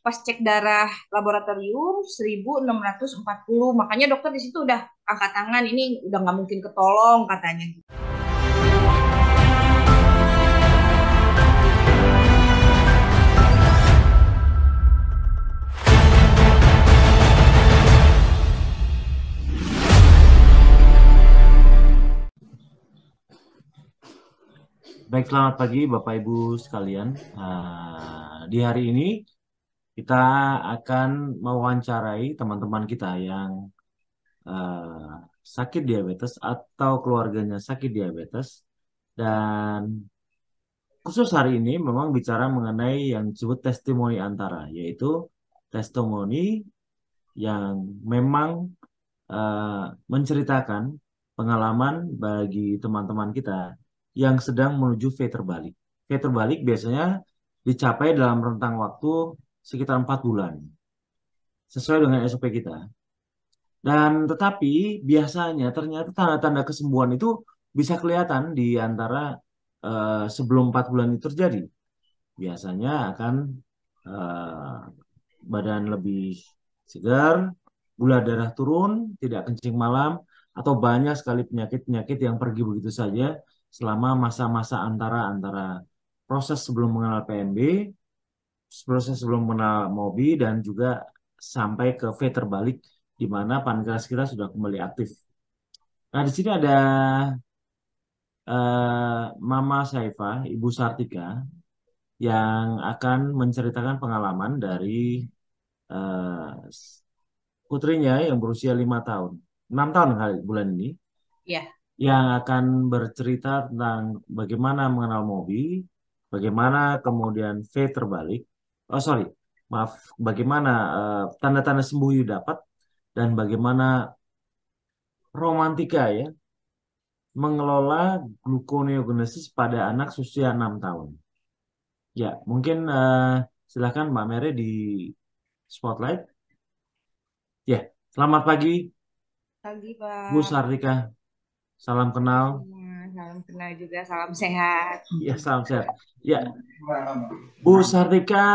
pas cek darah laboratorium 1640. Makanya dokter di situ udah angkat tangan, ini udah nggak mungkin ketolong katanya. Baik, selamat pagi Bapak Ibu sekalian. Di hari ini kita akan mewawancarai teman-teman kita yang ah, sakit diabetes atau keluarganya sakit diabetes. Dan khusus hari ini memang bicara mengenai yang disebut testimoni antara, yaitu testimoni yang memang menceritakan pengalaman bagi teman-teman kita yang sedang menuju V terbalik. V terbalik biasanya dicapai dalam rentang waktu sekitar 4 bulan, sesuai dengan SOP kita. Dan tetapi biasanya ternyata tanda-tanda kesembuhan itu bisa kelihatan di antara sebelum 4 bulan itu terjadi. Biasanya akan eh, badan lebih segar, gula darah turun, tidak kencing malam, atau banyak sekali penyakit-penyakit yang pergi begitu saja selama masa-masa antara antara proses sebelum mengenal PMB, proses sebelum mengenal MOBI, dan juga sampai ke V terbalik, di mana pankreas kita sudah kembali aktif. Nah, di sini ada Mama Saifah, Ibu Sartika, yang akan menceritakan pengalaman dari eh, putrinya yang berusia 5 tahun, 6 tahun kali bulan ini, Ya. yang akan bercerita tentang bagaimana mengenal Mobi, bagaimana kemudian V terbalik, oh sorry, maaf, bagaimana tanda-tanda sembuh dapat, dan bagaimana romantika ya mengelola gluconeogenesis pada anak usia 6 tahun. Ya, mungkin silakan Mbak Mere di spotlight. Ya, selamat pagi Pagi, Bu Pak. Sartika, salam Pagi kenal. semua. Salam kenal juga, salam sehat. Ya, salam sehat. Ya, Bu Sartika,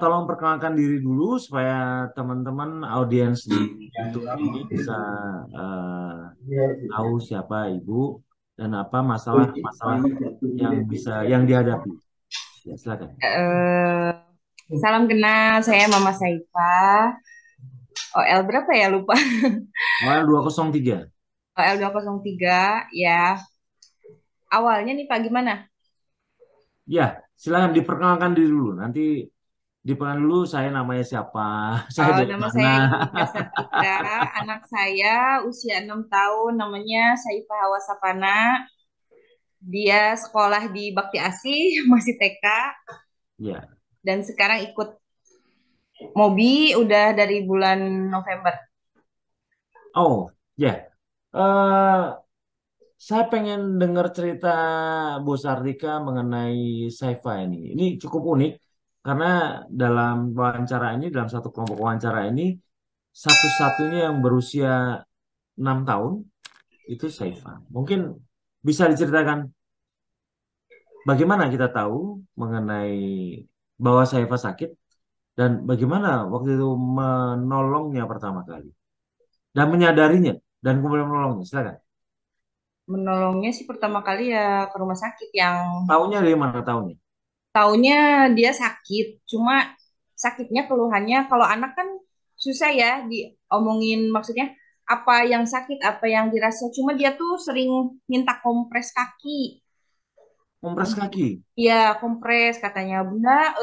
tolong perkenalkan diri dulu supaya teman-teman audiens di YouTube ini bisa tahu siapa Ibu dan apa masalah-masalah yang dihadapi. Ya, silakan. Eh, Salam kenal, saya Mama Saifah. OL berapa ya, lupa. Awal 203. OL 203, ya. Awalnya nih Pak, gimana? Ya, silakan diperkenalkan diri dulu. Nanti diperkenalkan dulu saya namanya siapa, saya dari Nama mana. saya Ibunya Sartika, anak saya usia 6 tahun, namanya Saifah Hawasapana. Dia sekolah di Bakti Asih, masih TK, Ya. dan sekarang ikut Mobi udah dari bulan November. Oh, ya. Eh, saya pengen dengar cerita Bu Sartika mengenai Saifa ini. Ini cukup unik karena dalam wawancara ini, dalam satu kelompok wawancara ini, satu-satunya yang berusia 6 tahun itu Saifa. Mungkin bisa diceritakan bagaimana kita tahu mengenai bahwa Saifa sakit dan bagaimana waktu itu menolongnya pertama kali dan menyadarinya dan kemudian menolongnya. Silakan. Menolongnya sih pertama kali ya ke rumah sakit, yang Tahunya dari mana tahunya? taunya dia sakit. Cuma sakitnya keluhannya, kalau anak kan susah ya diomongin, maksudnya apa yang sakit, apa yang dirasa. Cuma dia tuh sering minta kompres kaki. Kompres kaki. Iya, kompres katanya, Bunda,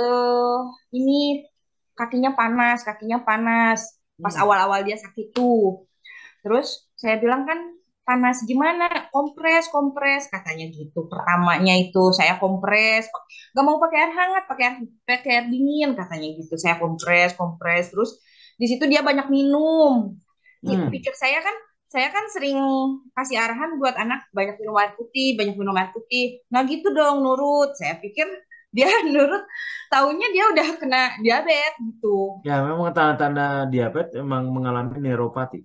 ini kakinya panas, kakinya panas. Pas Hmm. awal-awal dia sakit tuh. Terus saya bilang kan, panas gimana? Kompres, kompres katanya gitu. Pertamanya itu saya kompres, nggak mau pakai air hangat, pakai air dingin katanya gitu. Saya kompres, kompres. Terus di situ dia banyak minum. Hmm. Pikir saya kan sering kasih arahan buat anak banyak minum air putih, banyak minum air putih. Nah gitu dong nurut. Saya pikir dia nurut, taunya dia udah kena diabetes gitu. Ya, memang tanda-tanda diabetes memang mengalami neuropati.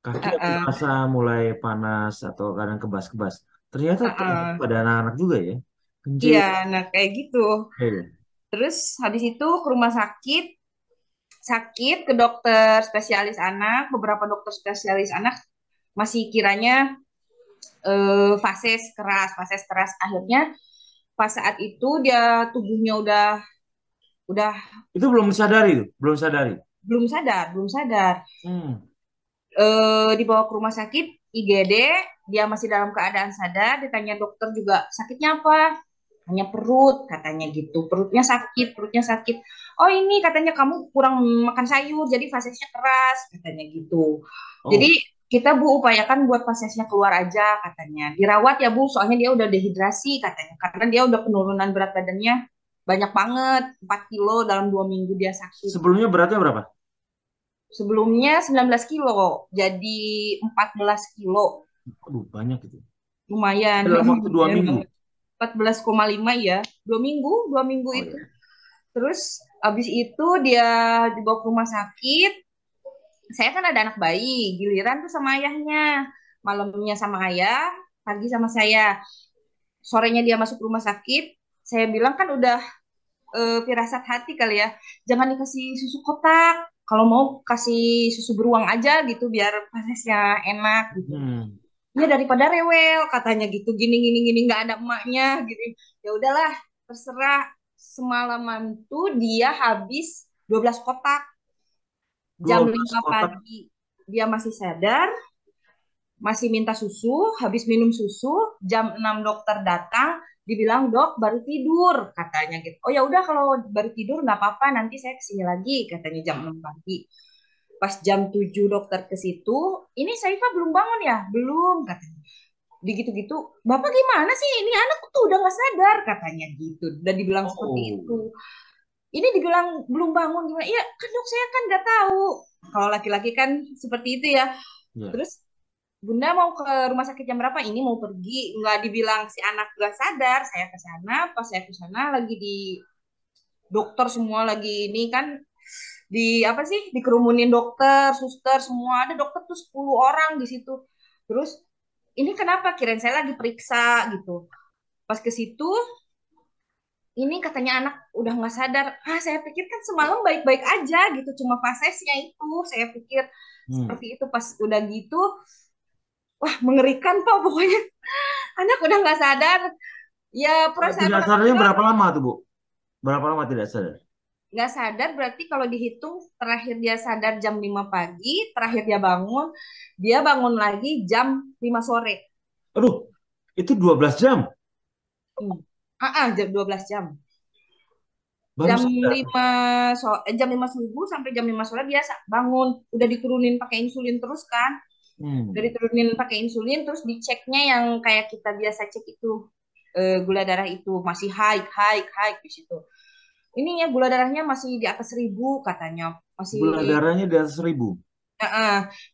Kaki yang Heeh, terasa mulai panas atau kadang kebas-kebas. Ternyata terjadi heeh. pada anak-anak juga ya. Iya, Kencing. nah kayak gitu. Iya. Terus habis itu ke rumah sakit, sakit ke dokter spesialis anak, beberapa dokter spesialis anak masih kiranya fases keras. Akhirnya pas saat itu dia tubuhnya udah Itu belum sadari tuh, belum sadari. belum sadar. Hmm. Dibawa ke rumah sakit IGD, dia masih dalam keadaan sadar, ditanya dokter juga sakitnya apa? Hanya perut, katanya gitu. Perutnya sakit. Oh ini katanya kamu kurang makan sayur, jadi fasesnya keras, katanya gitu. Jadi Oh, kita Bu upayakan buat fasesnya keluar aja, katanya. Dirawat ya Bu, soalnya dia udah dehidrasi, katanya. Karena dia udah penurunan berat badannya banyak banget, 4 kilo dalam 2 minggu dia sakit. sebelumnya beratnya berapa? Sebelumnya 19 kilo, jadi 14 kilo. Aduh, banyak itu. Lumayan, Dalam waktu dua lumayan minggu. banget. 14,5 ya, 2 minggu Oh itu. ya. Terus abis itu dia dibawa ke rumah sakit. Saya kan ada anak bayi, giliran tuh sama ayahnya. Malamnya sama ayah, pagi sama saya. Sorenya dia masuk rumah sakit. Saya bilang kan udah firasat hati kali ya. Jangan dikasih susu kotak. Kalau mau kasih susu beruang aja gitu biar prosesnya enak gitu. Hmm. Ya daripada rewel katanya gitu. Gini gini gini nggak ada emaknya gitu. Ya udahlah, terserah. Semalaman tuh dia habis 12 kotak. dua Jam belas 5 kotak. pagi dia masih sadar, masih minta susu, habis minum susu, jam 6 dokter datang, dibilang dok baru tidur katanya gitu. Oh ya udah kalau baru tidur nggak apa-apa nanti saya kesini lagi katanya jam 6 pagi. Pas jam 7 dokter ke situ, ini Saifah belum bangun ya? Belum katanya. Begitu-gitu, Bapak gimana sih? Ini anak tuh udah nggak sadar katanya gitu. Udah dibilang seperti Oh, itu. Ini dibilang belum bangun gimana? Iya kan dok saya kan nggak tahu. Kalau laki-laki kan seperti itu ya. ya. Terus Bunda mau ke rumah sakit jam berapa? Ini mau pergi, nggak dibilang si anak nggak sadar. Saya ke sana, pas saya ke sana lagi di dokter semua lagi ini kan di apa sih? Dikerumunin dokter, suster semua ada dokter tuh 10 orang di situ. Terus ini kenapa? Kirain saya lagi periksa gitu. Pas ke situ, ini katanya anak udah nggak sadar. Ah, saya pikir kan semalam baik-baik aja gitu, cuma fasesnya itu. Saya pikir Hmm. seperti itu pas udah gitu, wah mengerikan Pak pokoknya. Anak udah nggak sadar. Ya perasaan Tidak orang sadarnya tua berapa lama tuh, Bu? Berapa lama tidak sadar? nggak sadar berarti kalau dihitung terakhir dia sadar jam 5 pagi, terakhir dia bangun lagi jam 5 sore. Aduh, itu 12 jam. Hmm. Jam 12 jam. Baru Jam sadar. 5 jam 5 subuh sampai jam 5 sore biasa bangun. Udah diturunin pakai insulin terus kan. Udah Hmm. diturunin pakai insulin terus diceknya yang kayak kita biasa cek itu gula darah itu masih high di situ. Ini ya gula darahnya masih di atas 1.000 katanya. Masih Gula darahnya di atas 1000.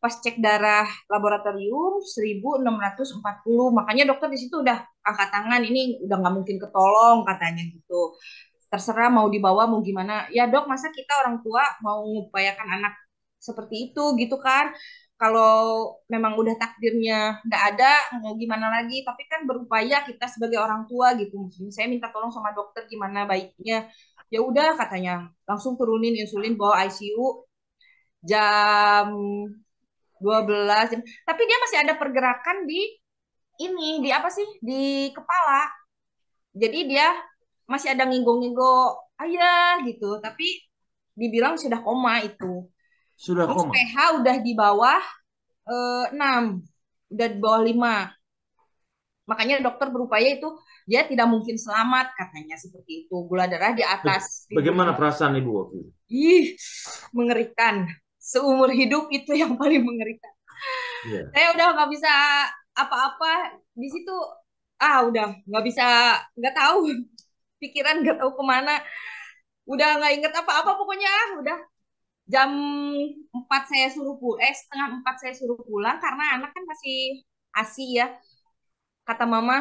pas cek darah laboratorium 1.640. Makanya dokter di situ udah angkat tangan ini udah nggak mungkin ketolong katanya gitu. Terserah mau dibawa mau gimana. Ya dok, masa kita orang tua mau mengupayakan anak seperti itu gitu kan. Kalau memang udah takdirnya nggak ada, mau gimana lagi. Tapi kan berupaya kita sebagai orang tua gitu. Maksudnya saya minta tolong sama dokter gimana baiknya. Ya udah katanya, langsung turunin insulin bawa ICU jam 12 jam. Tapi dia masih ada pergerakan di ini, di apa sih? Di kepala. Jadi dia masih ada nginggong-nginggong ayah gitu, tapi dibilang sudah koma itu. Sudah Terus koma. pH udah di bawah 6, udah di bawah 5. Makanya dokter berupaya itu dia tidak mungkin selamat katanya seperti itu. Gula darah di atas Bagaimana 1.000. perasaan Ibu waktu itu? Ih, mengerikan. Seumur hidup itu yang paling mengerikan. Iya. Saya udah nggak bisa apa-apa di situ. Udah nggak bisa, nggak tahu pikiran nggak tahu kemana. Udah nggak inget apa-apa pokoknya. Udah jam 4 saya suruh pulang, setengah 4 saya suruh pulang karena anak kan masih ASI ya. Kata mama,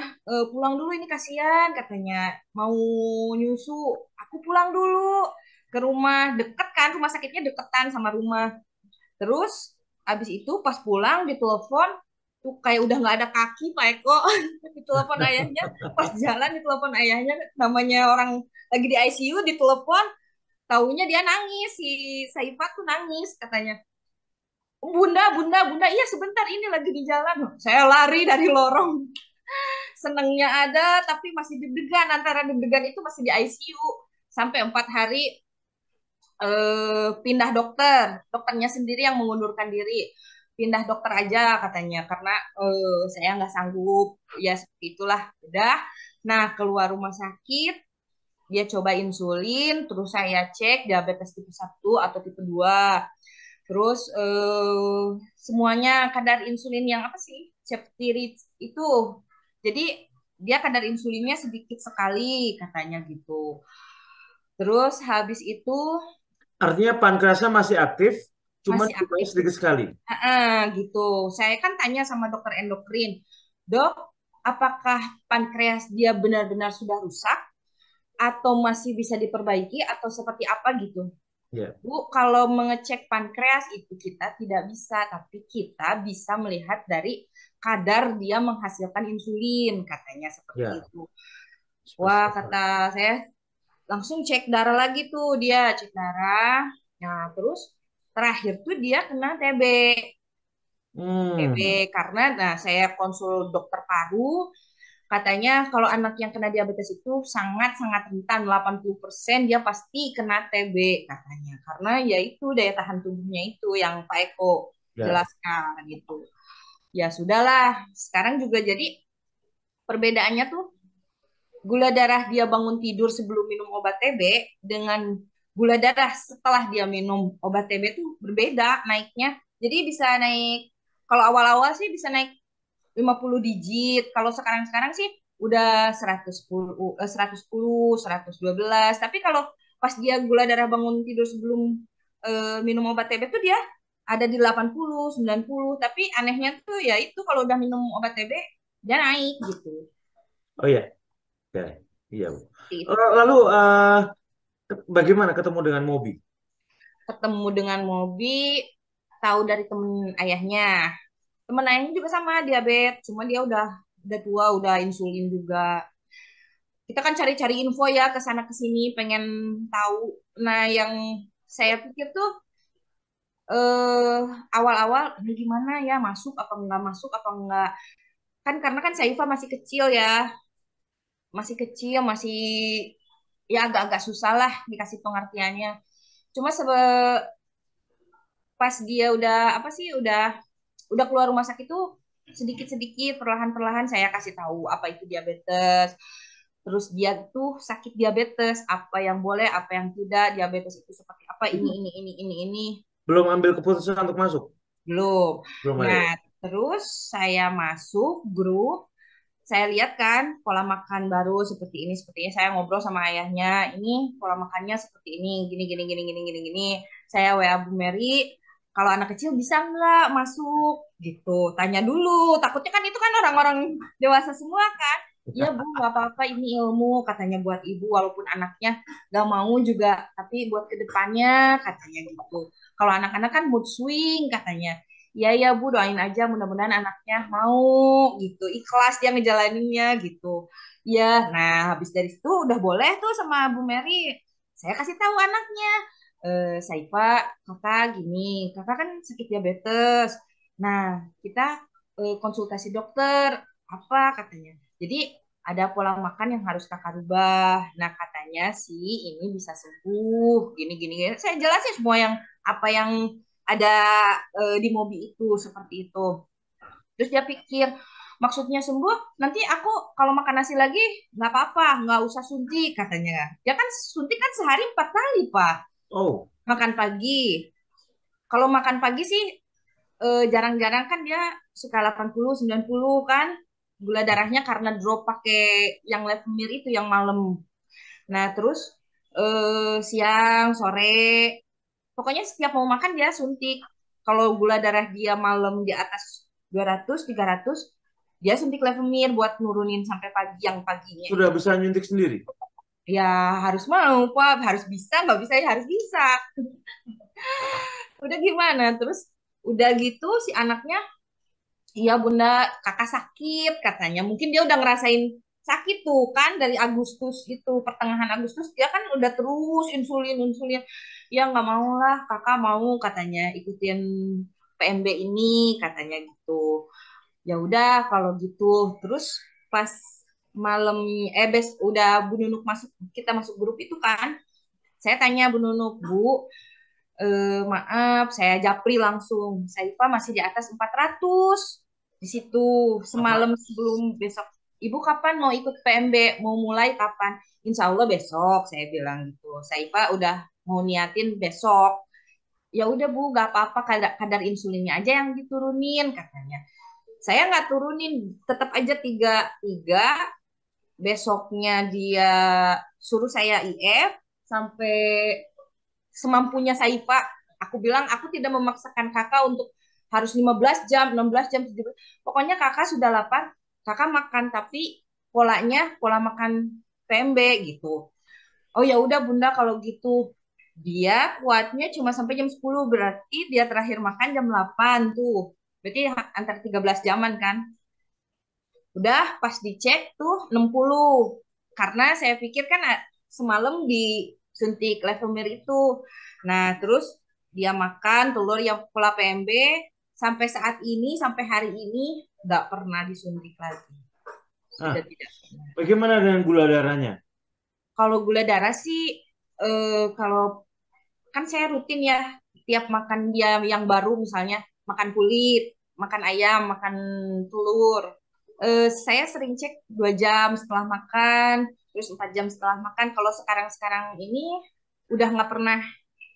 pulang dulu ini kasihan katanya mau nyusu. Aku pulang dulu ke rumah, deket kan rumah sakitnya deketan sama rumah. Terus abis itu pas pulang ditelepon tuh kayak udah nggak ada kaki Pak Eko. Ditelepon ayahnya, pas jalan ditelepon ayahnya, namanya orang lagi di ICU ditelepon, Taunya dia nangis, si Saifah tuh nangis katanya. Bunda, bunda, bunda, iya sebentar ini lagi di jalan. Saya lari dari lorong. Senengnya ada, tapi masih deg-degan. Antara deg-degan itu masih di ICU. Sampai 4 hari pindah dokter. Dokternya sendiri yang mengundurkan diri. Pindah dokter aja katanya. Karena saya nggak sanggup. Ya seperti itulah. Udah. Nah, keluar rumah sakit. Dia coba insulin. Terus saya cek diabetes tipe 1 atau tipe 2. Terus semuanya kadar insulin yang apa sih? Ceptirit itu. Jadi dia kadar insulinnya sedikit sekali katanya gitu. Terus habis itu Artinya pankreasnya masih aktif, cuman masih jumlahnya aktif. sedikit sekali. Gitu. Saya kan tanya sama dokter endokrin, dok, apakah pankreas dia benar-benar sudah rusak atau masih bisa diperbaiki atau seperti apa gitu? Ya, Bu, kalau mengecek pankreas itu kita tidak bisa, tapi kita bisa melihat dari kadar dia menghasilkan insulin, katanya seperti ya, itu. seperti Wah, itu. kata saya langsung cek darah lagi tuh dia, cek darah. Nah, terus terakhir tuh dia kena TB. TB Hmm, karena nah saya konsul dokter paru, katanya kalau anak yang kena diabetes itu sangat-sangat rentan 80% dia pasti kena TB katanya. Karena ya itu daya tahan tubuhnya itu yang Pak Eko ya. jelaskan gitu. Ya sudahlah, sekarang juga jadi perbedaannya tuh gula darah dia bangun tidur sebelum minum obat TB dengan gula darah setelah dia minum obat TB tuh berbeda naiknya. Jadi bisa naik, kalau awal-awal sih bisa naik 50 digit. Kalau sekarang-sekarang sih udah 110, 110, 112. Tapi kalau pas dia gula darah bangun tidur sebelum minum obat TB tuh dia ada di 80, 90. Tapi anehnya tuh ya itu kalau udah minum obat TB dia naik gitu. Oh iya, ya, iya, Bu. Seperti itu. Lalu bagaimana ketemu dengan Mobi? Ketemu dengan Mobi, tahu dari temen ayahnya. Temen ayahnya juga sama diabetes, cuma dia udah tua, udah insulin juga. Kita kan cari-cari info ya ke sana ke sini pengen tahu. Nah, yang saya pikir tuh eh awal-awal ini gimana ya, masuk apa enggak. Kan karena kan Saifa masih kecil ya, masih kecil, masih ya agak-agak susah lah dikasih pengertiannya. Cuma pas dia udah apa sih udah keluar rumah sakit tuh sedikit-sedikit perlahan-perlahan saya kasih tahu apa itu diabetes. Terus dia tuh sakit diabetes, apa yang boleh, apa yang tidak, diabetes itu seperti apa, ini. Belum ambil keputusan untuk masuk? Belum. Belum ada Nah, ya? terus saya masuk grup, saya lihat kan pola makan baru seperti ini, seperti ini. Saya ngobrol sama ayahnya, ini pola makannya seperti ini, gini. Saya WA Bu Mary, kalau anak kecil bisa nggak masuk gitu. Tanya dulu, takutnya kan itu kan orang-orang dewasa semua kan. Iya Bu, nggak apa-apa ini ilmu katanya buat ibu walaupun anaknya nggak mau juga, tapi buat kedepannya katanya gitu. Kalau anak-anak kan mood swing katanya. Iya ya Bu, doain aja mudah-mudahan anaknya mau gitu, ikhlas dia ngejalaninnya gitu. Iya, nah habis dari situ udah boleh tuh sama Bu Mary. Saya kasih tahu anaknya, Saifa, kakak gini, kakak kan sakit diabetes. Nah, kita konsultasi dokter, apa katanya. Jadi ada pola makan yang harus kakak rubah. Nah, katanya sih ini bisa sembuh, gini. Saya jelasin semua yang apa yang ada di mobil itu seperti itu. Terus dia pikir maksudnya sembuh, nanti aku kalau makan nasi lagi nggak apa-apa, nggak usah suntik katanya. Ya kan suntik kan sehari 4 kali Pak. Oh, Makan pagi. Kalau makan pagi sih jarang-jarang kan dia suka 80, 90 kan. Gula darahnya karena drop pakai yang Levemir itu yang malam. Nah, terus siang, sore, pokoknya setiap mau makan dia suntik. Kalau gula darah dia malam di atas 200, 300, dia suntik Levemir buat nurunin sampai pagi yang paginya. sudah bisa nyuntik sendiri? Ya harus mau, Pak. Harus bisa, nggak bisa ya harus bisa. Udah gimana? Terus udah gitu si anaknya, iya bunda, kakak sakit katanya. Mungkin dia udah ngerasain sakit tuh kan dari Agustus itu, pertengahan Agustus dia kan udah terus insulin insulin. Ya nggak mau lah, kakak mau katanya ikutin PMB ini katanya gitu. Ya udah kalau gitu. Terus pas malam udah Bu Nunuk masuk, kita masuk grup itu kan, saya tanya Bu Nunuk, Bu, maaf, saya japri langsung. Saifa masih di atas 400 di situ Apa? semalam sebelum besok. Ibu kapan mau ikut PMB? Mau mulai kapan? Insya Allah besok, saya bilang gitu. Saifa udah mau niatin besok. Ya udah Bu, gak apa-apa, kadar insulinnya aja yang diturunin katanya. Saya nggak turunin, tetap aja tiga tiga. Besoknya dia suruh saya IF sampai semampunya Saifa. Aku bilang aku tidak memaksakan kakak untuk harus 15 jam, 16 jam, 17. Pokoknya kakak sudah lapar, kakak makan tapi polanya pola makan PMB gitu. Oh ya udah Bunda kalau gitu. Dia kuatnya cuma sampai jam 10, berarti dia terakhir makan jam 8 tuh. Berarti antara 13 jaman kan. Udah pas dicek tuh 60. Karena saya pikir kan semalam disuntik Levemir itu. Nah, terus dia makan telur yang pola PMB sampai saat ini, sampai hari ini nggak pernah disuntik lagi. Nah, Sudah tidak pernah. bagaimana dengan gula darahnya? Kalau gula darah sih, kalau kan saya rutin ya tiap makan dia yang baru misalnya makan kulit, makan ayam, makan telur. Saya sering cek 2 jam setelah makan, terus 4 jam setelah makan. Kalau sekarang-sekarang ini udah nggak pernah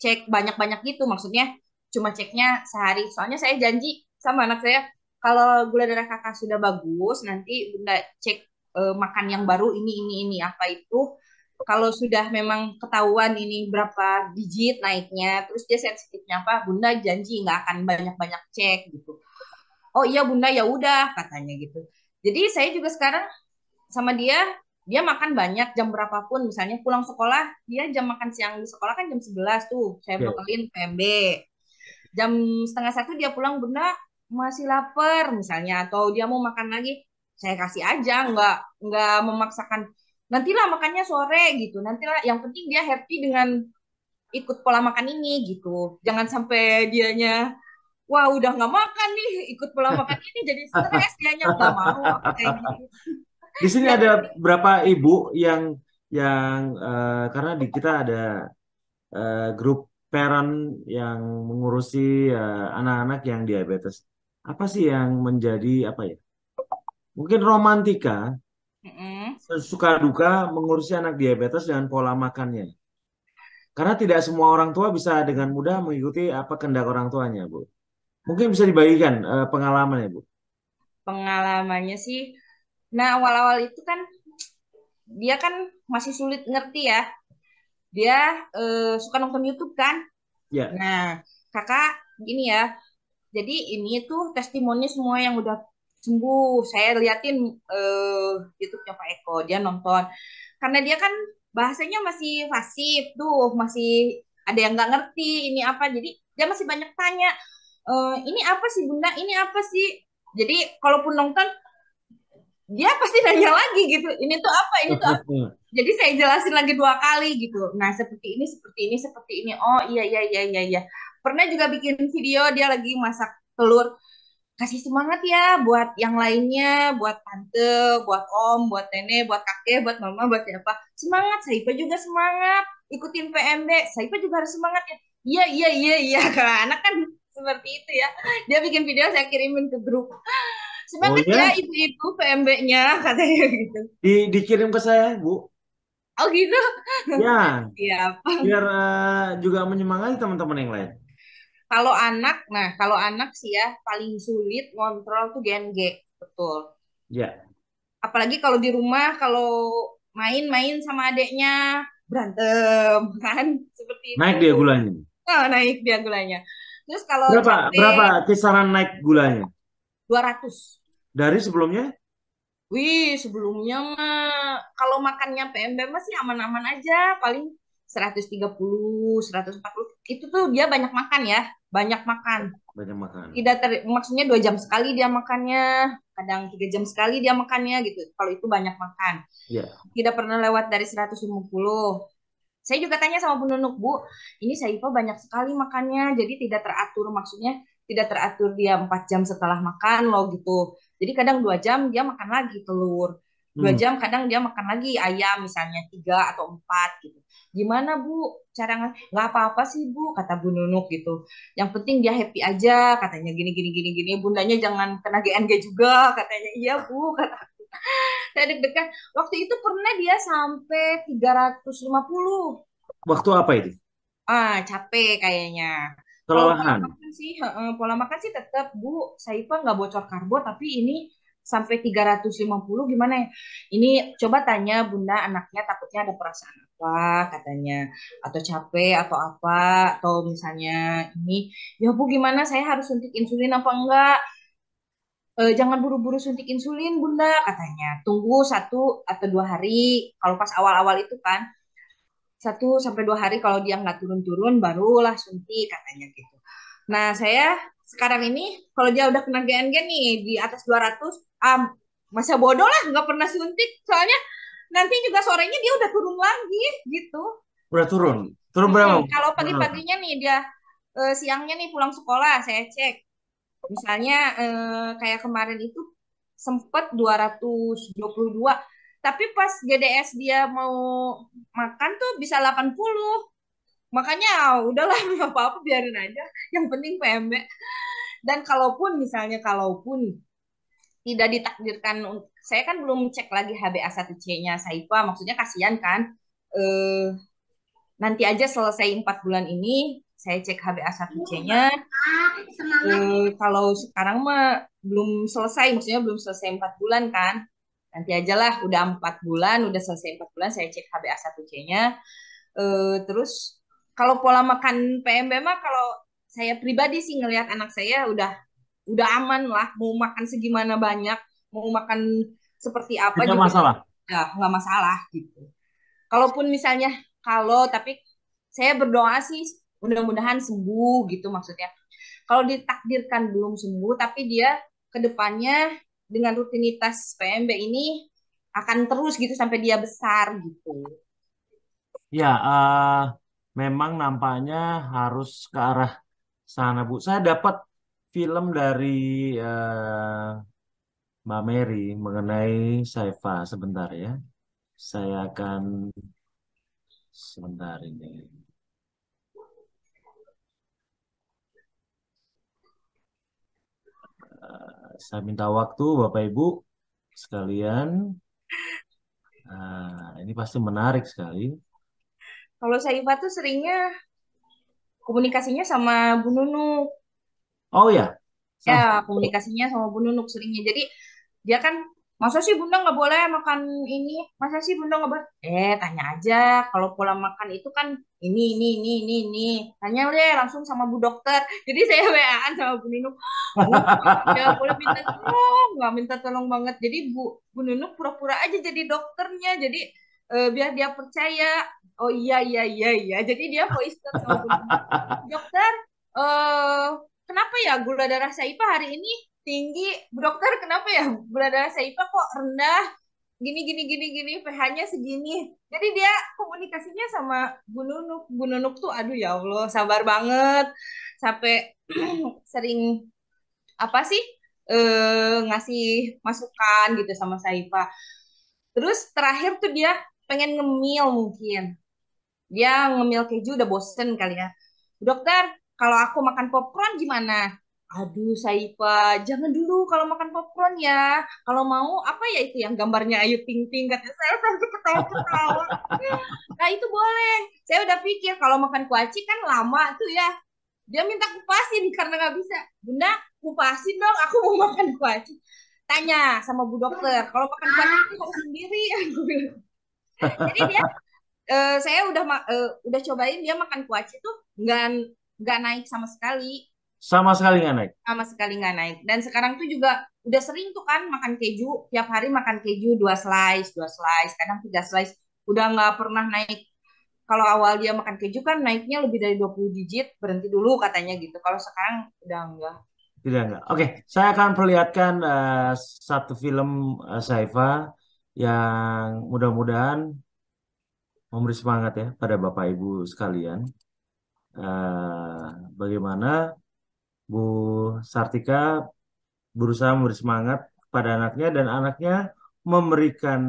cek banyak-banyak gitu, maksudnya cuma ceknya sehari. Soalnya saya janji sama anak saya, kalau gula darah kakak sudah bagus, nanti bunda cek makan yang baru ini apa itu. Kalau sudah memang ketahuan ini berapa digit naiknya, terus dia sensitifnya apa, bunda janji nggak akan banyak-banyak cek gitu. Oh iya bunda, ya udah katanya gitu. Jadi saya juga sekarang sama dia, dia makan banyak jam berapapun, misalnya pulang sekolah, dia jam makan siang di sekolah kan jam 11 tuh, saya Oke. bekalin PMB. Jam setengah satu dia pulang, bunda masih lapar misalnya, atau dia mau makan lagi, saya kasih aja, nggak memaksakan. Nantilah makannya sore gitu, nantilah. Yang penting dia happy dengan ikut pola makan ini gitu. Jangan sampai dianya, wah udah nggak makan nih, ikut pola makan ini jadi stres dianya, nggak mau aku kayak gitu. Di sini Yang ada penting berapa ibu yang karena di kita ada grup parent yang mengurusi anak-anak yang diabetes. Apa sih yang menjadi apa ya? Mungkin romantika, mm-mm. suka duka mengurusi anak diabetes dengan pola makannya. Karena tidak semua orang tua bisa dengan mudah mengikuti apa kehendak orang tuanya, Bu. Mungkin bisa dibagikan pengalaman ya, Bu. Pengalamannya sih, nah awal-awal itu kan dia kan masih sulit ngerti ya, dia suka nonton YouTube kan. Ya, Nah, kakak gini ya, jadi ini tuh testimoni semua yang udah sembuh. Saya liatin YouTube-nya Pak Eko, dia nonton. Karena dia kan bahasanya masih fasih tuh, masih ada yang nggak ngerti ini apa. Jadi dia masih banyak tanya, ini apa sih Bunda? Ini apa sih? Jadi kalaupun nonton, dia pasti nanya lagi gitu. Ini tuh apa? Ini tuh apa? Jadi saya jelasin lagi 2 kali gitu. Nah, seperti ini, seperti ini, seperti ini. Oh iya, iya, iya, iya, iya. Pernah juga bikin video dia lagi masak telur. Kasih semangat ya buat yang lainnya, buat tante, buat om, buat nenek, buat kakek, buat mama, buat siapa. Semangat, Saifa juga semangat. Ikutin PMB, Saifa juga harus semangat ya. Iya, iya, iya, iya. Kalau anak kan seperti itu ya. Dia bikin video, saya kirimin ke grup. oh Semangat ya ya, ibu-ibu PMB-nya, katanya gitu. dikirim ke saya, Bu. Oh gitu? Ya, Siap. biar juga menyemangati teman-teman yang lain. Kalau anak sih ya paling sulit ngontrol tuh GNG, betul. Ya, Apalagi kalau di rumah, kalau main-main sama adeknya berantem kan, seperti itu. naik dia gulanya. Oh, naik dia gulanya. Terus kalau Berapa capek kisaran naik gulanya? 200. Dari sebelumnya? Wih, sebelumnya mah kalau makannya PMB mah sih aman-aman aja, paling 130, 140. Itu tuh dia banyak makan ya, banyak makan. Banyak makan. Tidak maksudnya 2 jam sekali dia makannya. kadang 3 jam sekali dia makannya gitu. Kalau itu banyak makan. Ya. Tidak pernah lewat dari 150. Saya juga tanya sama Bu Nunuk, Bu, ini Saifa banyak sekali makannya, jadi tidak teratur, maksudnya tidak teratur dia 4 jam setelah makan loh gitu. Jadi kadang 2 jam dia makan lagi telur, dua Hmm. jam kadang dia makan lagi ayam misalnya 3 atau 4 gitu. Gimana Bu? Nggak apa-apa sih Bu, kata Bu Nunuk gitu. Yang penting dia happy aja, katanya gini gini gini gini. Bundanya jangan kena GNG juga, katanya. Iya Bu, kata saya deg-degan. Waktu itu pernah dia sampai 350. Waktu apa itu? Capek kayaknya. Kalau pola Kelelahan. makan sih, pola makan sih tetap Bu, Saifa nggak bocor karbo, tapi ini sampai 350 gimana ya? Ini coba tanya Bunda anaknya takutnya ada perasaan apa katanya, atau capek atau apa, atau misalnya ini, ya Bu gimana saya harus suntik insulin apa enggak? Jangan buru-buru suntik insulin Bunda katanya. Tunggu 1 atau 2 hari. Kalau pas awal-awal itu kan 1 sampai 2 hari kalau dia nggak turun-turun barulah suntik katanya gitu. Nah saya sekarang ini kalau dia udah kena gen-gen nih di atas 200, masa bodoh lah nggak pernah suntik. Soalnya nanti juga sorenya dia udah turun lagi gitu. Udah turun. Turun berapa? Kalau Berapa? pagi-paginya nih dia siangnya nih pulang sekolah saya cek. Misalnya kayak kemarin itu sempat 222, tapi pas GDS dia mau makan tuh bisa 80. Makanya udahlah nggak apa-apa biarin aja. Yang penting PMB. Dan kalaupun tidak ditakdirkan, saya kan belum cek lagi HbA1c-nya Saifa, maksudnya kasihan kan. Eh, Nanti aja selesai 4 bulan ini saya cek HbA1c-nya. Kalau sekarang mah belum selesai, maksudnya belum selesai 4 bulan kan. Nanti aja lah, udah 4 bulan, udah selesai 4 bulan, saya cek HbA1c-nya. Terus kalau pola makan PMB mah, kalau saya pribadi sih ngelihat anak saya udah aman lah. Mau makan segimana banyak, mau makan seperti apa Tidak juga, masalah. ya nggak masalah gitu. Kalaupun misalnya tapi saya berdoa sih mudah-mudahan sembuh gitu maksudnya. Kalau ditakdirkan belum sembuh, tapi dia ke depannya dengan rutinitas PMB ini akan terus gitu sampai dia besar gitu. Ya, memang nampaknya harus ke arah sana, Bu. Saya dapat film dari Mbak Mary mengenai Saifa. Sebentar ya. Saya akan sebentar ini. Saya minta waktu Bapak Ibu sekalian. Ini pasti menarik sekali. Kalau Saifa tuh seringnya komunikasinya sama Bu Nunu. Oh ya, Ya, sama. komunikasinya sama Bu Nunuk seringnya. Jadi dia kan, masa sih Bunda nggak boleh makan ini? Masa sih Bunda nggak boleh? Tanya aja. Kalau pola makan itu kan ini. Tanya deh langsung sama Bu Dokter. Jadi saya WA-an sama Bu Nunuk. Bu, ya boleh minta tolong, nggak minta tolong banget. Jadi Bu Nunuk pura-pura aja jadi dokternya. Jadi biar dia percaya. Oh iya iya iya iya. Jadi dia voice note sama Bu Nunuk. Dokter, eh kenapa ya gula darah Saifa hari ini tinggi? Bu dokter, kenapa ya gula darah Saifa kok rendah? Gini gini gini gini, pH-nya segini. Jadi dia komunikasinya sama Bu Nunuk. Bu Nunuk tuh aduh ya Allah, sabar banget. Sampai sering apa sih? Ngasih masukan gitu sama Saifa. Terus terakhir tuh dia pengen ngemil mungkin. Dia ngemil keju udah bosen kali ya. Dokter, kalau aku makan popcorn gimana? Aduh, Saifa, jangan dulu kalau makan popcorn ya. Kalau mau apa ya itu yang gambarnya Ayu Ting Ting kata saya sampai ketawa-ketawa. Nah, itu boleh. Saya udah pikir kalau makan kuaci kan lama tuh ya. Dia minta kupasin karena nggak bisa. Bunda, kupasin dong, aku mau makan kuaci. Tanya sama Bu Dokter, kalau makan kuaci itu harus sendiri. Aku bilang. Jadi dia saya udah cobain dia makan kuaci tuh nggak naik sama sekali, Sama sekali nggak naik. nggak naik. Dan sekarang tuh juga udah sering tuh kan makan keju, tiap hari makan keju 2 slice, kadang 3 slice, udah nggak pernah naik. Kalau awal dia makan keju kan naiknya lebih dari 20 digit, berhenti dulu katanya gitu. Kalau sekarang udah enggak. Tidak enggak. Oke, saya akan perlihatkan satu film sci-fi yang mudah-mudahan memberi semangat ya pada Bapak Ibu sekalian. Bagaimana Bu Sartika berusaha memberi semangat kepada anaknya dan anaknya memberikan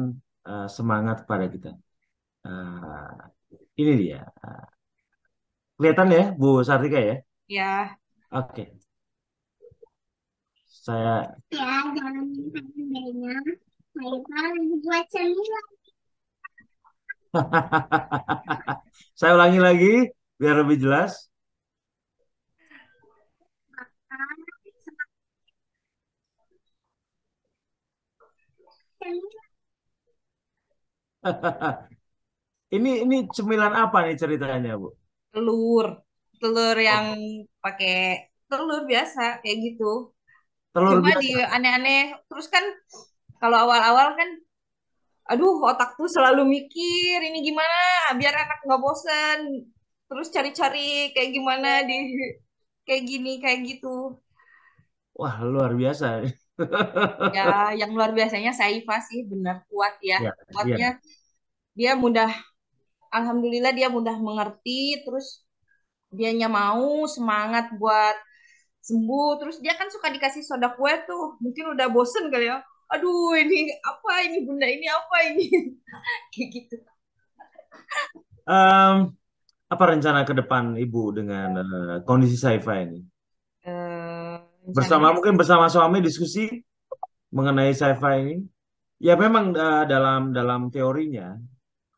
semangat kepada kita. Eh, ini dia. Kelihatan ya, Bu Sartika ya? Ya, Oke, saya Ya, jangan handainya. Saya lagi buat cemilan. saya ulangi lagi biar lebih jelas. Cemilan. Ini cemilan apa nih ceritanya, Bu? telur. Telur yang Oh, pakai telur biasa kayak gitu. telur Cuma di biasa. aneh-aneh terus kan kalau awal-awal kan aduh otak tuh selalu mikir ini gimana biar anak nggak bosen. Terus cari-cari kayak gimana di kayak gini kayak gitu. Wah, luar biasa. Ya, yang luar biasanya Saifa sih benar kuat ya. Ya, Kuatnya ya. dia mudah, alhamdulillah dia mudah mengerti, terus dianya mau semangat buat sembuh. Terus dia kan suka dikasih soda kue tuh, mungkin udah bosen kali ya. Aduh, ini apa ini bunda ini apa ini? Kayak gitu. Em, apa rencana ke depan Ibu dengan kondisi sci-fi ini? Bersama Rencananya mungkin sih bersama suami diskusi mengenai sci-fi ini. Ya memang dalam dalam teorinya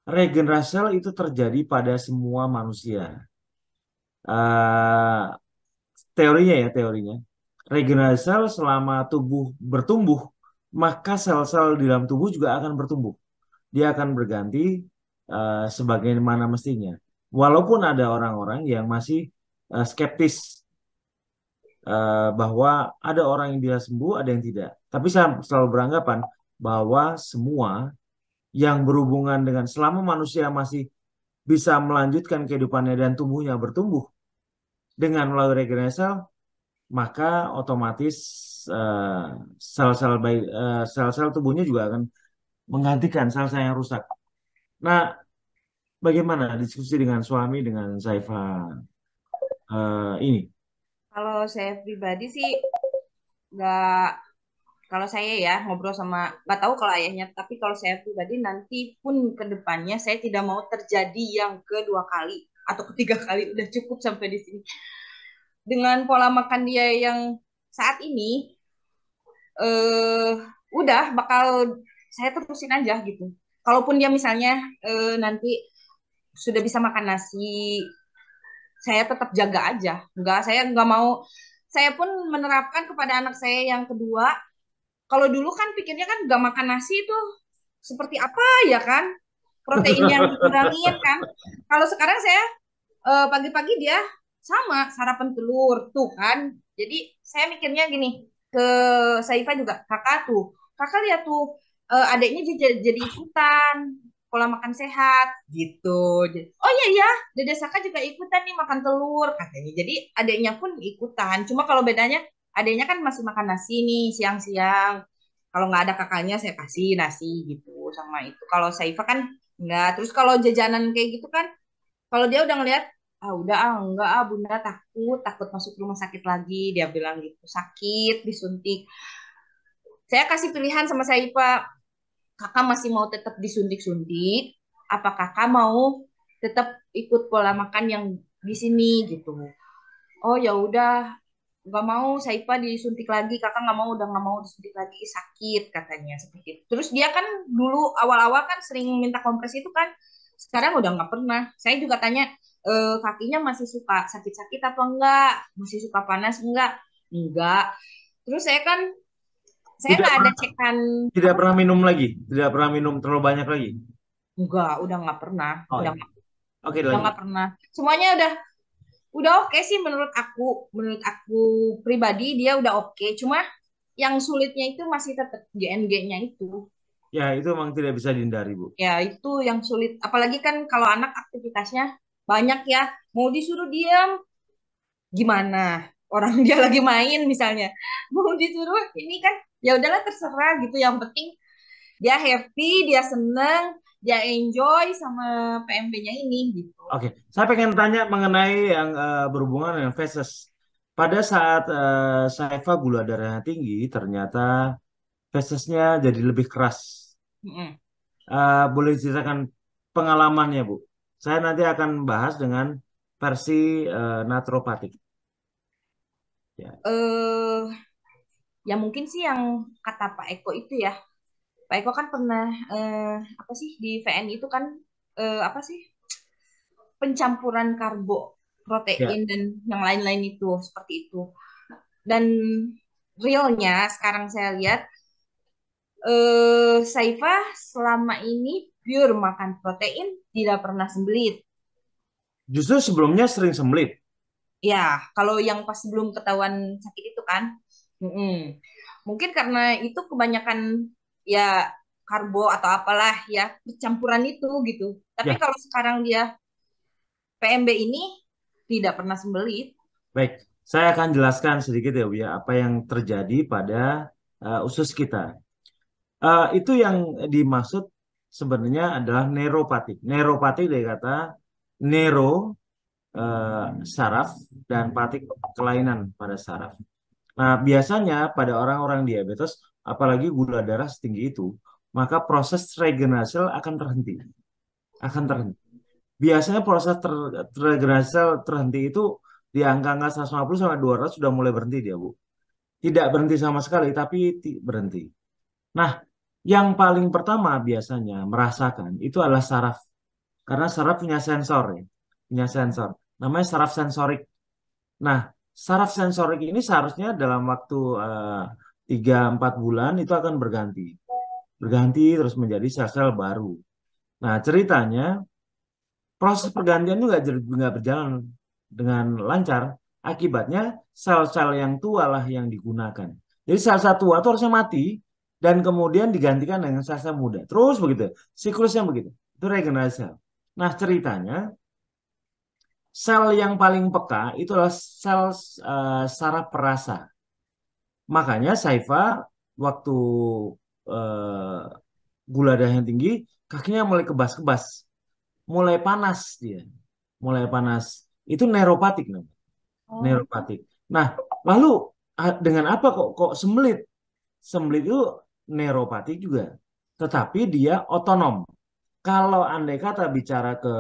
regenerasi sel itu terjadi pada semua manusia. Eh, teorinya ya teorinya. Regenerasi sel selama tubuh bertumbuh, maka sel-sel di dalam tubuh juga akan bertumbuh. Dia akan berganti sebagaimana mestinya. Walaupun ada orang-orang yang masih skeptis bahwa ada orang yang bisa sembuh, ada yang tidak. Tapi saya selalu beranggapan bahwa semua yang berhubungan dengan selama manusia masih bisa melanjutkan kehidupannya dan tumbuhnya bertumbuh dengan melalui regenerasi sel, maka otomatis eh, sel-sel sel-sel tubuhnya juga akan menggantikan sel-sel yang rusak. Nah, bagaimana diskusi dengan suami dengan Saifa ini? kalau saya pribadi sih nggak, kalau saya ya ngobrol sama nggak tahu kalau ayahnya, tapi kalau saya pribadi nanti pun ke depannya saya tidak mau terjadi yang kedua kali atau ketiga kali, udah cukup sampai di sini. Dengan pola makan dia yang saat ini eh udah bakal saya terusin aja gitu. Kalaupun dia misalnya nanti sudah bisa makan nasi, saya tetap jaga aja. Enggak, saya nggak mau. Saya pun menerapkan kepada anak saya yang kedua. Kalau dulu kan pikirnya kan nggak makan nasi itu seperti apa ya kan? Protein yang dikurangin kan. Kalau sekarang saya pagi-pagi dia sama sarapan telur tuh kan. Jadi saya mikirnya gini, ke Saifa juga kakak tuh. Kakak lihat tuh adiknya jadi ikutan pola makan sehat gitu. Oh iya ya, Dede Saka juga ikutan nih makan telur katanya. Jadi adiknya pun ikutan. Cuma kalau bedanya adiknya kan masih makan nasi nih siang-siang. Kalau nggak ada kakaknya saya kasih nasi gitu sama itu. Kalau Saifa kan nggak. Terus kalau jajanan kayak gitu kan, kalau dia udah ngeliat, ah udah ah enggak ah bunda takut, takut masuk rumah sakit lagi. Dia bilang gitu, sakit, disuntik. Saya kasih pilihan sama saya, Pak, kakak masih mau tetap disuntik-suntik, apa kakak mau tetap ikut pola makan yang di sini gitu. Oh ya udah, nggak mau Saipa disuntik lagi, kakak nggak mau, udah nggak mau disuntik lagi, sakit katanya seperti itu. Terus dia kan dulu awal-awal kan sering minta kompres itu kan, sekarang udah nggak pernah. Saya juga tanya, kakinya masih suka sakit-sakit apa enggak, masih suka panas enggak, enggak. Terus saya Tidak nggak ada pernah, cekan tidak apa, pernah minum lagi, tidak pernah minum terlalu banyak lagi. enggak, udah nggak pernah, Oh udah ya, nggak, oke udah lanjut. nggak pernah. Semuanya udah oke sih menurut aku pribadi dia udah oke. Cuma yang sulitnya itu masih tetap GNG-nya itu. Ya itu memang tidak bisa dihindari Bu. Ya itu yang sulit. Apalagi kan kalau anak aktivitasnya banyak ya. Mau disuruh diam gimana? orang dia lagi main misalnya, mau disuruh ini kan ya udahlah terserah gitu. Yang penting dia happy, dia seneng, dia enjoy sama PMB-nya ini gitu. Oke, saya pengen tanya mengenai yang berhubungan dengan feses. Pada saat Saifa gula darahnya tinggi, ternyata fesesnya jadi lebih keras. Mm-mm. Boleh diceritakan pengalamannya, Bu? Saya nanti akan bahas dengan versi naturopatik. Ya, eh ya mungkin sih yang kata Pak Eko itu ya. Pak Eko kan pernah apa sih di VN itu kan apa sih pencampuran karbo, ya. protein dan yang lain-lain itu seperti itu. Dan realnya sekarang saya lihat Saifah selama ini pure makan protein, tidak pernah sembelit. Justru sebelumnya sering sembelit. Ya, kalau yang pas belum ketahuan sakit itu kan, mm-mm. Mungkin karena itu kebanyakan ya karbo atau apalah ya campuran itu gitu. Tapi Ya, kalau sekarang dia PMB ini tidak pernah sembelit. baik. Saya akan jelaskan sedikit ya, Bu, ya, apa yang terjadi pada usus kita. Itu yang dimaksud sebenarnya adalah neuropatik. Neuropatik dari kata neuro, saraf, dan patik kelainan pada saraf. Nah, biasanya pada orang-orang diabetes, apalagi gula darah setinggi itu, maka proses regenerasi sel akan terhenti. Akan terhenti. Biasanya proses regenerasi sel terhenti itu di angka-angka 150 sampai 200 sudah mulai berhenti dia, Bu. Tidak berhenti sama sekali, tapi berhenti. Nah, yang paling pertama biasanya merasakan itu adalah saraf. Karena saraf punya sensor ya. Punya sensor. Namanya saraf sensorik. Nah, saraf sensorik ini seharusnya dalam waktu 3-4 bulan itu akan berganti. Berganti terus menjadi sel-sel baru. Nah, ceritanya proses pergantian itu nggak berjalan dengan lancar. Akibatnya sel-sel yang tua lah yang digunakan. Jadi sel-sel tua itu harusnya mati dan kemudian digantikan dengan sel-sel muda. Terus begitu. Siklusnya begitu. Itu regenerasi sel. Nah, ceritanya sel yang paling peka itu adalah sel saraf perasa. Makanya Saifa waktu eh, gula darahnya tinggi, kakinya mulai kebas-kebas, mulai panas dia, mulai panas. Itu neuropatik namanya, Oh. neuropatik. Nah, lalu dengan apa kok sembelit? Sembelit itu neuropatik juga, tetapi dia otonom. Kalau andai kata bicara ke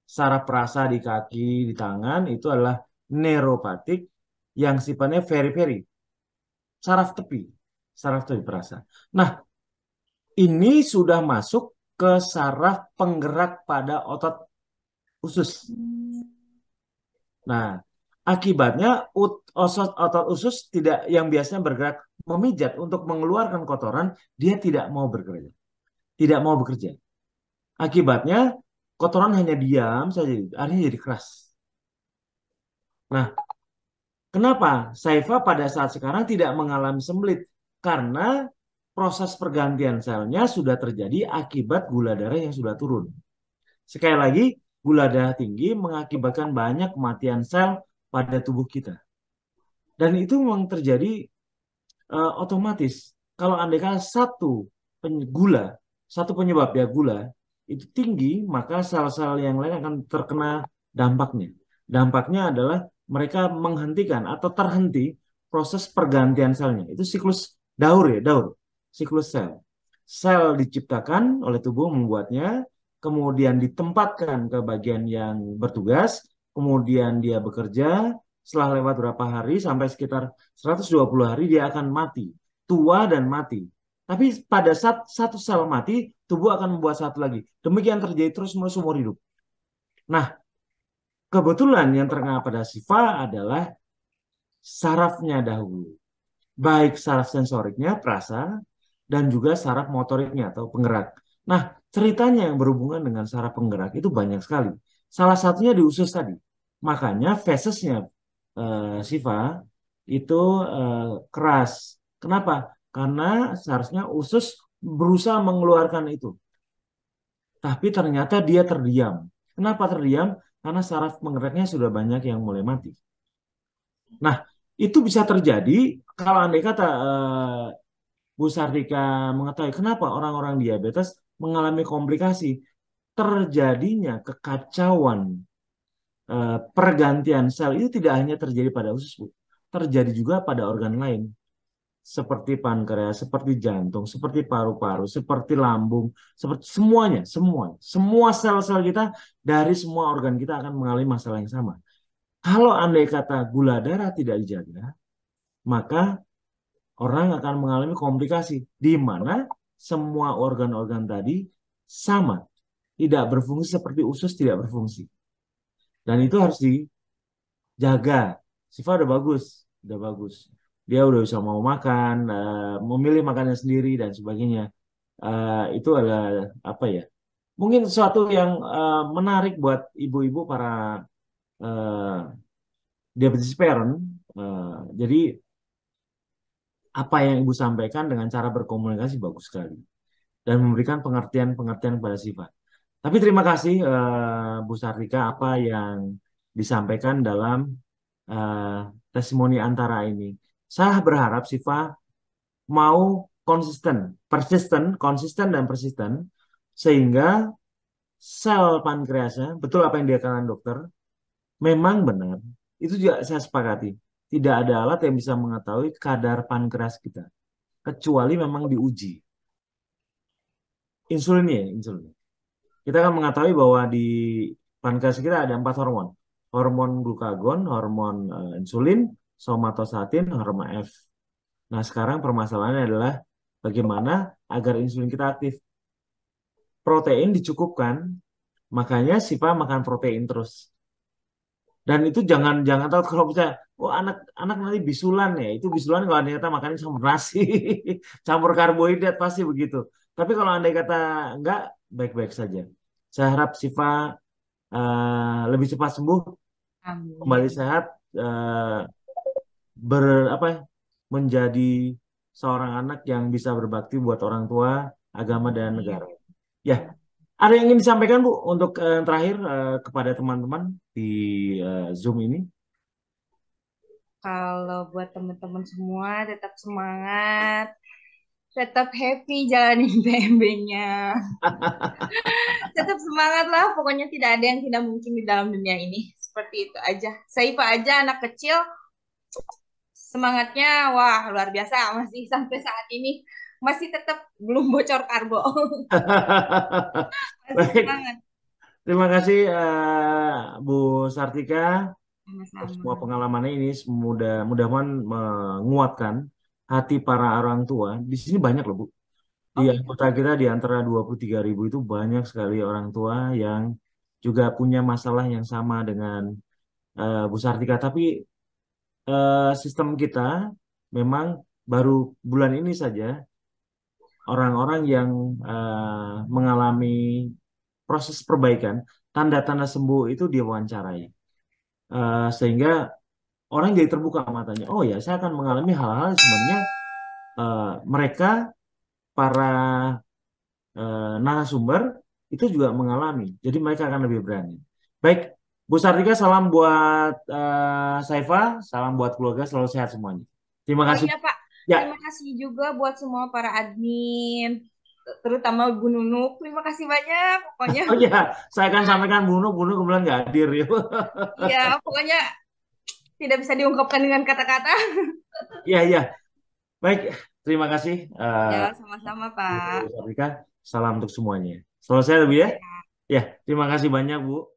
saraf perasa di kaki, di tangan, itu adalah neuropatik yang sifatnya very-very, saraf tepi, saraf tepi perasa. Nah, ini sudah masuk ke saraf penggerak pada otot usus. Nah, akibatnya otot usus tidak yang biasanya bergerak memijat untuk mengeluarkan kotoran, dia tidak mau bergerak, tidak mau bekerja. Akibatnya kotoran hanya diam saja, akhirnya jadi keras. Nah, kenapa Saifa pada saat sekarang tidak mengalami sembelit? Karena proses pergantian selnya sudah terjadi akibat gula darah yang sudah turun. Sekali lagi, gula darah tinggi mengakibatkan banyak kematian sel pada tubuh kita. Dan itu memang terjadi otomatis. Kalau andai kata gula, satu penyebab ya gula, itu tinggi, maka sel-sel yang lain akan terkena dampaknya. Dampaknya adalah mereka menghentikan atau terhenti proses pergantian selnya. Itu siklus daur ya, daur. Siklus sel. Sel diciptakan oleh tubuh membuatnya, kemudian ditempatkan ke bagian yang bertugas, kemudian dia bekerja, setelah lewat berapa hari sampai sekitar 120 hari dia akan mati, tua dan mati. Tapi pada saat satu sel mati, tubuh akan membuat satu lagi. Demikian terjadi terus menerus umur hidup. Nah, kebetulan yang terkena pada Sifa adalah sarafnya dahulu. Baik saraf sensoriknya, perasa, dan juga saraf motoriknya atau penggerak. Nah, ceritanya yang berhubungan dengan saraf penggerak itu banyak sekali. Salah satunya di usus tadi. Makanya fesesnya Siva itu keras. Kenapa? Karena seharusnya usus berusaha mengeluarkan itu. Tapi ternyata dia terdiam. Kenapa terdiam? Karena saraf penggeraknya sudah banyak yang mulai mati. Nah, itu bisa terjadi kalau andai kata Bu Sartika mengetahui kenapa orang-orang diabetes mengalami komplikasi. Terjadinya kekacauan pergantian sel itu tidak hanya terjadi pada usus, Bu. Terjadi juga pada organ lain. Seperti pankreas, seperti jantung, seperti paru-paru, seperti lambung, seperti semuanya, semua sel-sel kita dari semua organ kita akan mengalami masalah yang sama. Kalau andai kata gula darah tidak dijaga, maka orang akan mengalami komplikasi di mana semua organ-organ tadi sama, tidak berfungsi seperti usus tidak berfungsi. Dan itu harus dijaga. Siva udah bagus, udah bagus. Dia udah bisa mau makan, memilih makannya sendiri dan sebagainya. Itu adalah apa ya? Mungkin sesuatu yang menarik buat ibu-ibu para uh, diabetes parent. Jadi apa yang ibu sampaikan dengan cara berkomunikasi bagus sekali dan memberikan pengertian-pengertian pada sifat. Tapi terima kasih Bu Sartika apa yang disampaikan dalam eh, testimoni antara ini. Saya berharap Siva mau konsisten dan persisten sehingga sel pankreasnya, betul apa yang dikatakan dokter, memang benar. Itu juga saya sepakati. Tidak ada alat yang bisa mengetahui kadar pankreas kita, kecuali memang diuji. Insulin ya, insulin. Kita kan mengetahui bahwa di pankreas kita ada 4 hormon. Hormon glukagon, hormon insulin, somatostatin, hormon F. Nah, sekarang permasalahannya adalah bagaimana agar insulin kita aktif. Protein dicukupkan, makanya Siva makan protein terus. Dan itu jangan jangan tahu kalau bisa, oh anak nanti bisulan ya. Itu bisulan kalau andai kata makannya campur nasi, campur karbohidrat pasti begitu. Tapi kalau andai kata enggak, baik-baik saja. Saya harap Siva lebih cepat sembuh, kembali Amin. sehat, eh, apa menjadi seorang anak yang bisa berbakti buat orang tua, agama dan Amin. negara. Ya, ada yang ingin disampaikan Bu untuk terakhir kepada teman-teman di Zoom ini? Kalau buat teman-teman semua tetap semangat, tetap happy jalanin PMB-nya. Tetap semangat lah, pokoknya tidak ada yang tidak mungkin di dalam dunia ini. Seperti itu aja. Saifa aja anak kecil, semangatnya wah luar biasa masih sampai saat ini masih tetap belum bocor karbo. Masih Baik, semangat. terima kasih Bu Sartika untuk Sama-sama. semua pengalamannya ini. Mudah-mudahan menguatkan hati para orang tua. Di sini banyak loh Bu. Di Oh iya. anggota kita di antara 23.000 itu banyak sekali orang tua yang juga punya masalah yang sama dengan Bu Sartika. Tapi sistem kita memang baru bulan ini saja orang-orang yang mengalami proses perbaikan, tanda-tanda sembuh itu diwawancarai. Sehingga orang jadi terbuka matanya. Oh ya, saya akan mengalami hal-hal yang sebenarnya mereka para narasumber itu juga mengalami. Jadi mereka akan lebih berani. Baik, Bu Sartika, salam buat Saifa, salam buat keluarga, selalu sehat semuanya. Terima Oh kasih. iya Pak, Ya, terima kasih juga buat semua para admin, terutama Bu Nunuk. Terima kasih banyak pokoknya. oh ya, saya akan sampaikan Bunu kemudian nggak hadir ya. Iya, pokoknya tidak bisa diungkapkan dengan kata-kata. Iya, iya. Baik, terima kasih Ya, sama-sama Bu Pak. Sartika. Salam untuk semuanya. Selalu sehat, Bu ya. Ya. Ya, terima kasih banyak, Bu.